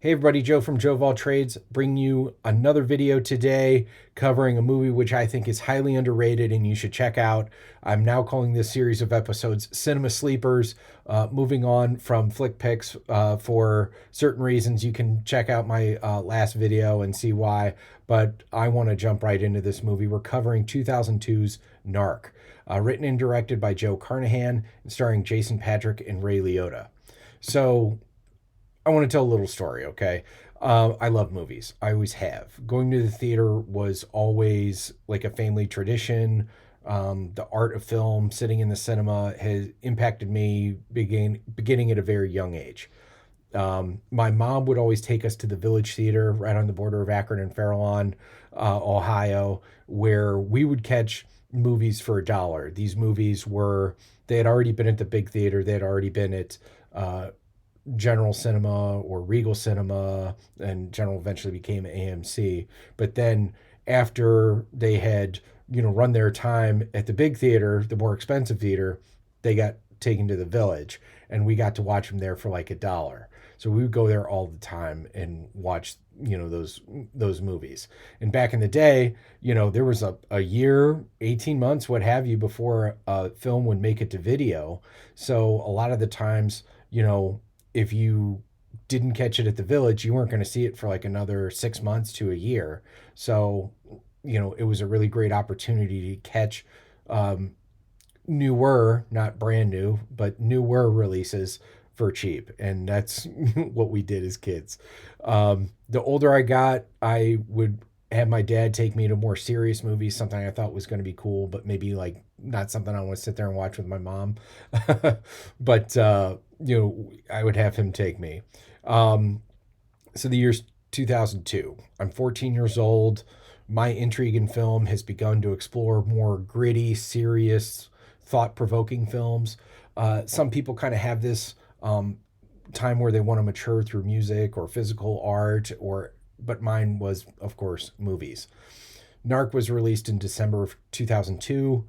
Hey everybody, Joe from Joe of All Trades, bringing you another video today covering a movie which I think is highly underrated and you should check out. I'm now calling this series of episodes Cinema Sleepers. Moving on from Flick Picks for certain reasons. You can check out my last video and see why, but I want to jump right into this movie. We're covering 2002's Narc, written and directed by Joe Carnahan and starring Jason Patric and Ray Liotta. So I want to tell a little story, okay? I love movies. I always have. Going to the theater was always like a family tradition. The art of film, sitting in the cinema, has impacted me beginning at a very young age. My mom would always take us to the Village Theater right on the border of Akron and Fairlawn, Ohio, where we would catch movies for $1. These movies they had already been at the big theater, they had already been at uh, General Cinema or Regal Cinema, and General eventually became AMC. But then after they had, run their time at the big theater, the more expensive theater, they got taken to the Village, and we got to watch them there for like $1. So we would go there all the time and watch, those movies. And back in the day, there was a year, 18 months, what have you, before a film would make it to video. So a lot of the times, if you didn't catch it at the Village, you weren't going to see it for like another 6 months to a year. So, it was a really great opportunity to catch um, newer, not brand new, but newer releases for cheap. And that's what we did as kids. The older I got, I would have my dad take me to more serious movies, something I thought was going to be cool, but maybe like not something I want to sit there and watch with my mom. But, I would have him take me. Um, so the year's 2002. I'm 14 years old. My intrigue in film has begun to explore more gritty, serious, thought provoking films. Some people kind of have this time where they want to mature through music or physical art, but mine was, of course, movies. Narc was released in December of 2002.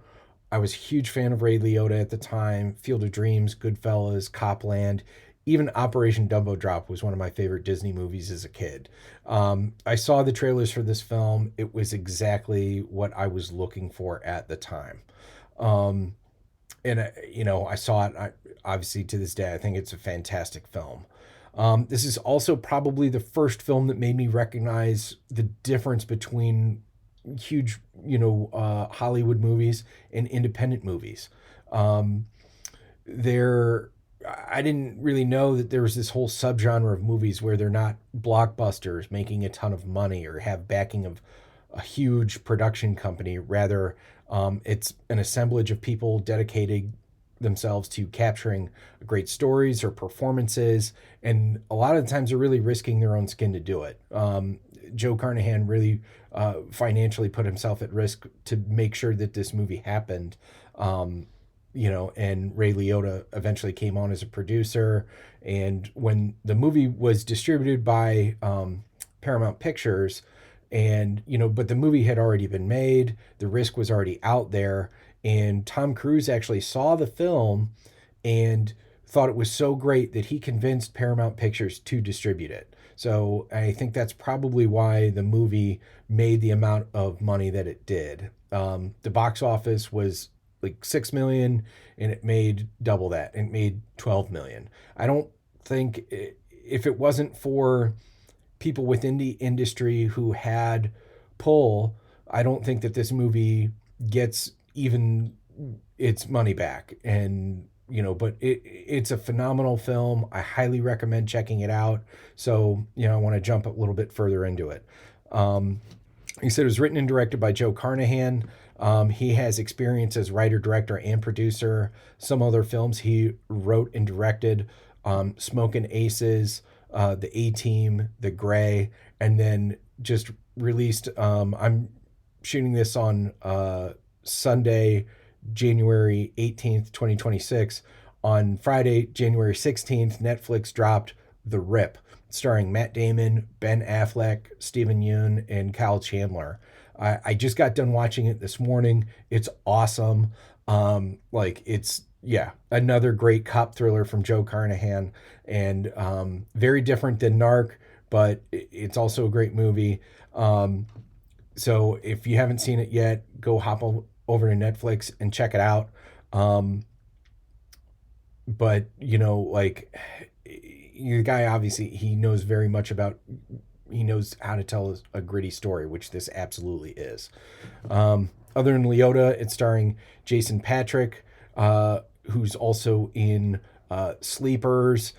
I was a huge fan of Ray Liotta at the time. Field of Dreams, Goodfellas, Copland, even Operation Dumbo Drop was one of my favorite Disney movies as a kid. I saw the trailers for this film. It was exactly what I was looking for at the time. Um, and I saw it. Obviously, to this day, I think it's a fantastic film. This is also probably the first film that made me recognize the difference between huge, Hollywood movies and independent movies. Um, there, I didn't really know that there was this whole subgenre of movies where they're not blockbusters making a ton of money or have backing of a huge production company. Rather, it's an assemblage of people dedicated themselves to capturing great stories or performances, and a lot of the times they're really risking their own skin to do it. Joe Carnahan really financially put himself at risk to make sure that this movie happened. And Ray Liotta eventually came on as a producer. And when the movie was distributed by Paramount Pictures, but the movie had already been made, the risk was already out there, and Tom Cruise actually saw the film and thought it was so great that he convinced Paramount Pictures to distribute it. So I think that's probably why the movie made the amount of money that it did. The box office was like 6 million, and it made double that. It made 12 million. I don't think if it wasn't for people within the industry who had pull, I don't think that this movie gets even its money back. And but it's a phenomenal film. I highly recommend checking it out. So I want to jump a little bit further into it. He said it was written and directed by Joe Carnahan. He has experience as writer, director, and producer. Some other films he wrote and directed: Smokin' Aces, The A Team, The Gray, and then just released. I'm shooting this on Sunday, January 18th, 2026. On Friday, January 16th, Netflix dropped The Rip, starring Matt Damon, Ben Affleck, Stephen Yeun, and Kyle Chandler. I just got done watching it this morning. It's awesome. It's yeah, another great cop thriller from Joe Carnahan, and very different than Narc, but it's also a great movie. So if you haven't seen it yet, go hop over to Netflix and check it out. Um, but like, the guy obviously, he knows very much about, he knows how to tell a gritty story, which this absolutely is. Other than Liotta, it's starring Jason Patric, who's also in Sleepers,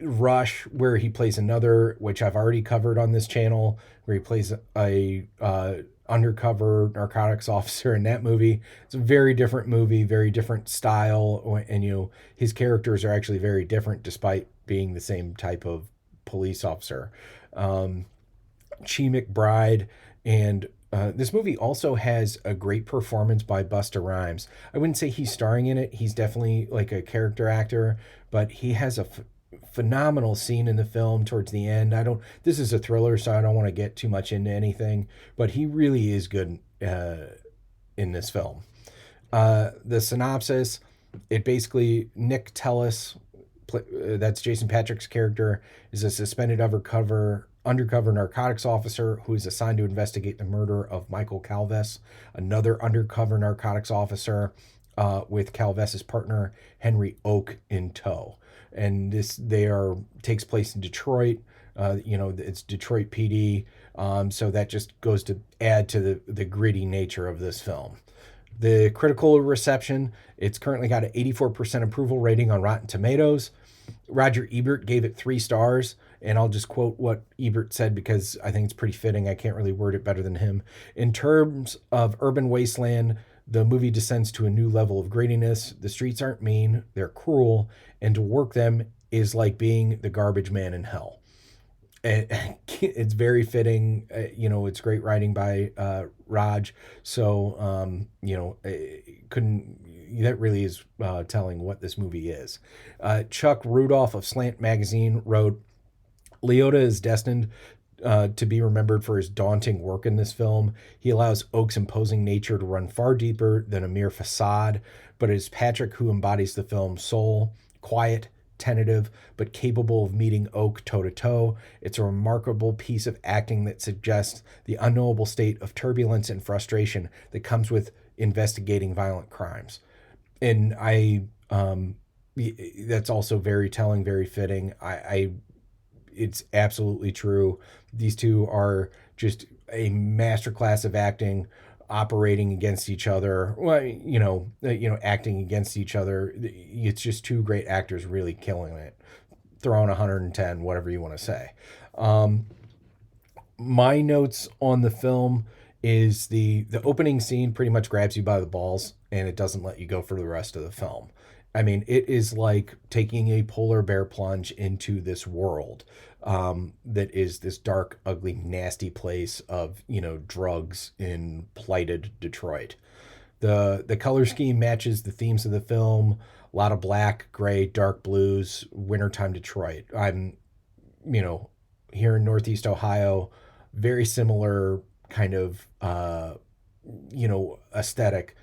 Rush, where he plays another, which I've already covered on this channel, where he plays a undercover narcotics officer in that movie. It's a very different movie, very different style, and his characters are actually very different despite being the same type of police officer. Chi McBride, and this movie also has a great performance by Busta Rhymes. I wouldn't say he's starring in it. He's definitely like a character actor, but he has a phenomenal scene in the film towards the end. I don't. This is a thriller, so I don't want to get too much into anything, but he really is good in this film. The synopsis: it basically, Nick Tellis, that's Jason Patric's character, is a suspended undercover narcotics officer who is assigned to investigate the murder of Michael Calves, another undercover narcotics officer, with Calves's partner Henry Oak in tow. And this takes place in Detroit. It's Detroit PD, so that just goes to add to the gritty nature of this film. The critical reception, it's currently got an 84% approval rating on Rotten Tomatoes. Roger Ebert gave it 3 stars, and I'll just quote what Ebert said because I think it's pretty fitting. I can't really word it better than him. In terms of urban wasteland, the movie descends to a new level of grittiness. The streets aren't mean, they're cruel, and to work them is like being the garbage man in hell. And it's very fitting. It's great writing by Raj. So, couldn't, that really is telling what this movie is. Chuck Rudolph of Slant Magazine wrote, Liotta is destined to be remembered for his daunting work in this film. He allows Oak's imposing nature to run far deeper than a mere facade, but it is Patric who embodies the film's soul, quiet, tentative, but capable of meeting Oak toe-to-toe. It's a remarkable piece of acting that suggests the unknowable state of turbulence and frustration that comes with investigating violent crimes. And that's also very telling, very fitting. It's absolutely true. These two are just a masterclass of acting, operating against each other. Well, acting against each other. It's just two great actors really killing it, throwing 110, whatever you want to say. My notes on the film is the opening scene pretty much grabs you by the balls and it doesn't let you go for the rest of the film. I mean, it is like taking a polar bear plunge into this world that is this dark, ugly, nasty place of, drugs in blighted Detroit. The color scheme matches the themes of the film. A lot of black, gray, dark blues, wintertime Detroit. I'm, here in Northeast Ohio, very similar kind of, aesthetic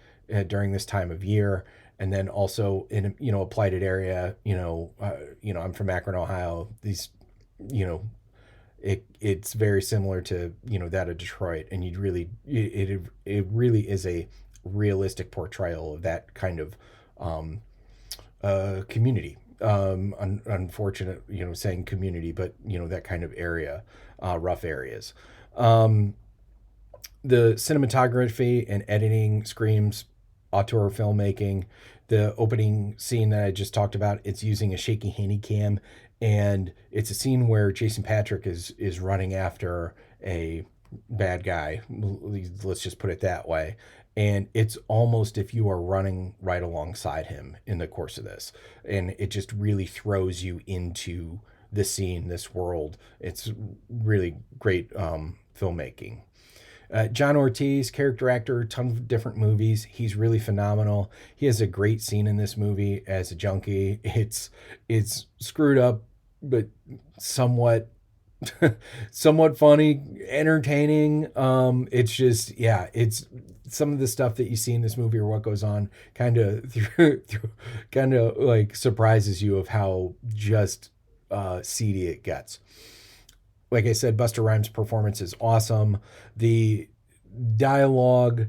during this time of year. And then also in a blighted area, I'm from Akron, Ohio. These, it's very similar to that of Detroit, and you'd really it really is a realistic portrayal of that kind of community. Unfortunate, saying community, but that kind of area, rough areas. The cinematography and editing screams auteur filmmaking. The opening scene that I just talked about, it's using a shaky handy cam, and it's a scene where Jason Patric is running after a bad guy. Let's just put it that way. And it's almost if you are running right alongside him in the course of this. And it just really throws you into the scene, this world. It's really great filmmaking. John Ortiz, character actor, ton of different movies. He's really phenomenal. He has a great scene in this movie as a junkie. It's screwed up, but somewhat somewhat funny, entertaining. It's just, yeah, it's some of the stuff that you see in this movie or what goes on kind of like surprises you of how just seedy it gets. Like I said, Busta Rhymes' performance is awesome. The dialogue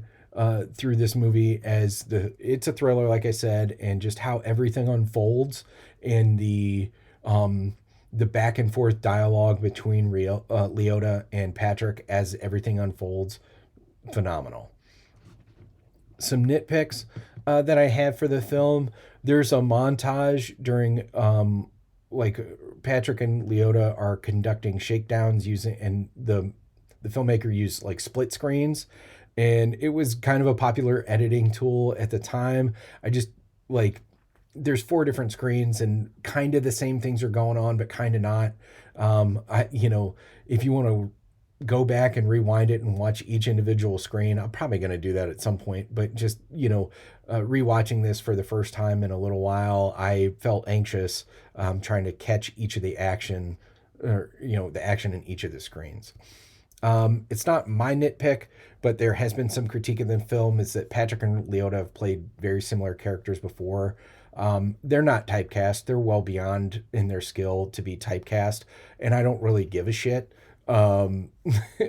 through this movie, as it's a thriller, like I said, and just how everything unfolds, and the back and forth dialogue between Liotta and Patric as everything unfolds, phenomenal. Some nitpicks that I have for the film. There's a montage during like Patric and Liotta are conducting shakedowns using, and the filmmaker used like split screens, and it was kind of a popular editing tool at the time. I just like there's four different screens and kind of the same things are going on, but kind of not. If you want to go back and rewind it and watch each individual screen, I'm probably going to do that at some point. But just rewatching this for the first time in a little while, I felt anxious trying to catch each of the action, or the action in each of the screens. It's not my nitpick, but there has been some critique of the film is that Patric and Liotta have played very similar characters before. They're not typecast. They're well beyond in their skill to be typecast, and I don't really give a shit. Um,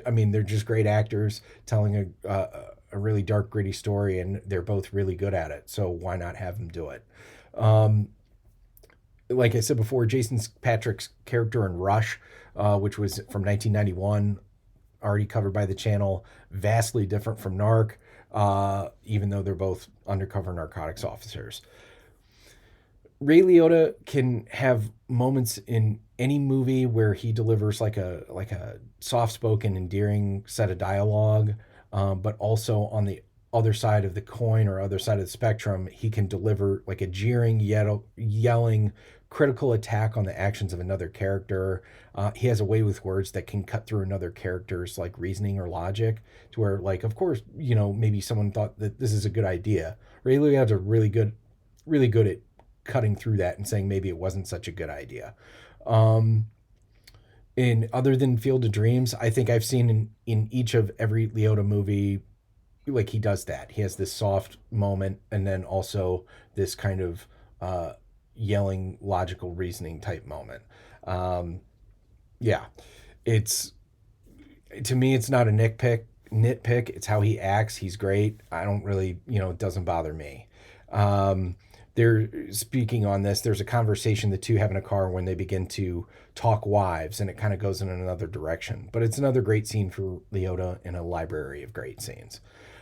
I mean, they're just great actors telling a really dark, gritty story, and they're both really good at it. So why not have them do it? Um, like I said before, Jason Patric's character in Rush, which was from 1991, already covered by the channel, vastly different from Narc, even though they're both undercover narcotics officers. Ray Liotta can have moments in any movie where he delivers like a soft spoken, endearing set of dialogue, but also on the other side of the coin or other side of the spectrum, he can deliver like a jeering, yelling, critical attack on the actions of another character. He has a way with words that can cut through another character's like reasoning or logic to where, like, of course, maybe someone thought that this is a good idea. Ray Liotta's a really good at cutting through that and saying maybe it wasn't such a good idea. Um, in other than Field of Dreams, I think I've seen in each of every Liotta movie, like he does that. He has this soft moment and then also this kind of yelling, logical reasoning type moment. Um, yeah, it's to me, it's not a Nitpick. It's how he acts. He's great. I don't really, it doesn't bother me. Um, they're speaking on this. There's a conversation the two have in a car when they begin to talk wives, and it kind of goes in another direction. But it's another great scene for Liotta in a library of great scenes.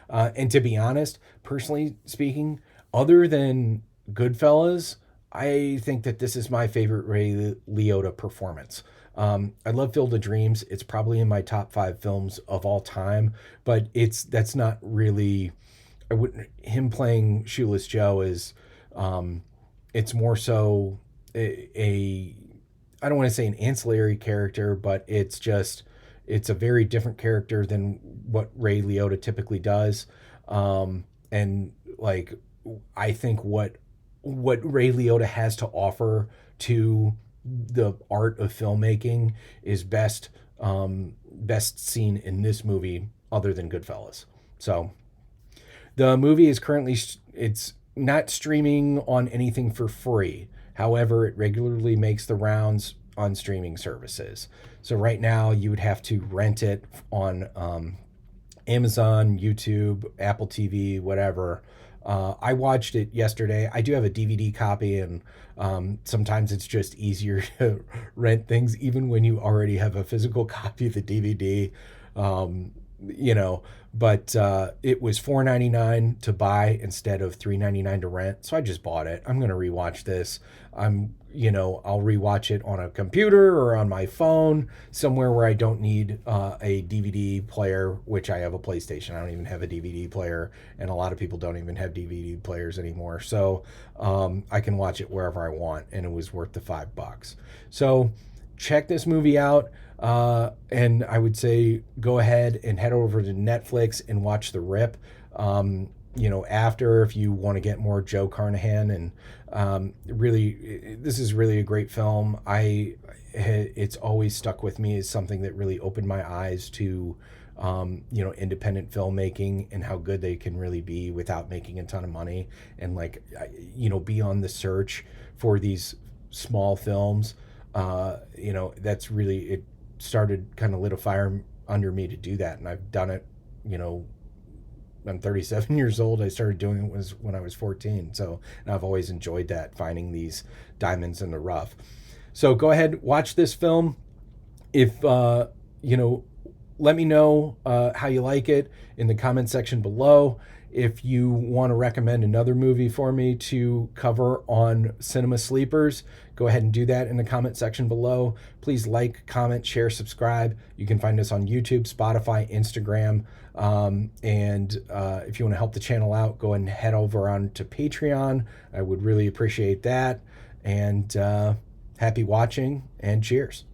And to be honest, personally speaking, other than Goodfellas, I think that this is my favorite Ray Liotta performance. I love Field of Dreams. It's probably in my top five films of all time, but that's not really. I wouldn't him playing Shoeless Joe is. It's more so a I don't want to say an ancillary character, but it's a very different character than what Ray Liotta typically does. And like I think what Ray Liotta has to offer to the art of filmmaking is best seen in this movie other than Goodfellas. So the movie is currently it's not streaming on anything for free. However, it regularly makes the rounds on streaming services. So right now you would have to rent it on Amazon, YouTube, Apple TV, whatever. I watched it yesterday. I do have a DVD copy, and sometimes it's just easier to rent things, even when you already have a physical copy of the DVD. Um, you know, but it was $4.99 to buy instead of $3.99 to rent. So I just bought it. I'm gonna rewatch this. I'll rewatch it on a computer or on my phone, somewhere where I don't need a DVD player, which I have a PlayStation. I don't even have a DVD player, and a lot of people don't even have DVD players anymore. So I can watch it wherever I want, and it was worth the $5. So check this movie out. And I would say go ahead and head over to Netflix and watch The Rip. After, if you want to get more Joe Carnahan, and really, this is really a great film. It's always stuck with me as something that really opened my eyes to, independent filmmaking and how good they can really be without making a ton of money, and be on the search for these small films. That's really, it started, kind of lit a fire under me to do that. And I've done it, you know, I'm 37 years old. I started doing it was when I was 14. So, and I've always enjoyed that, finding these diamonds in the rough. So go ahead, watch this film. If, let me know how you like it in the comment section below. If you want to recommend another movie for me to cover on Cinema Sleepers, go ahead and do that in the comment section below. Please like, comment, share, subscribe. You can find us on YouTube, Spotify, Instagram. And if you want to help the channel out, go ahead and head over on to Patreon. I would really appreciate that. And happy watching, and cheers.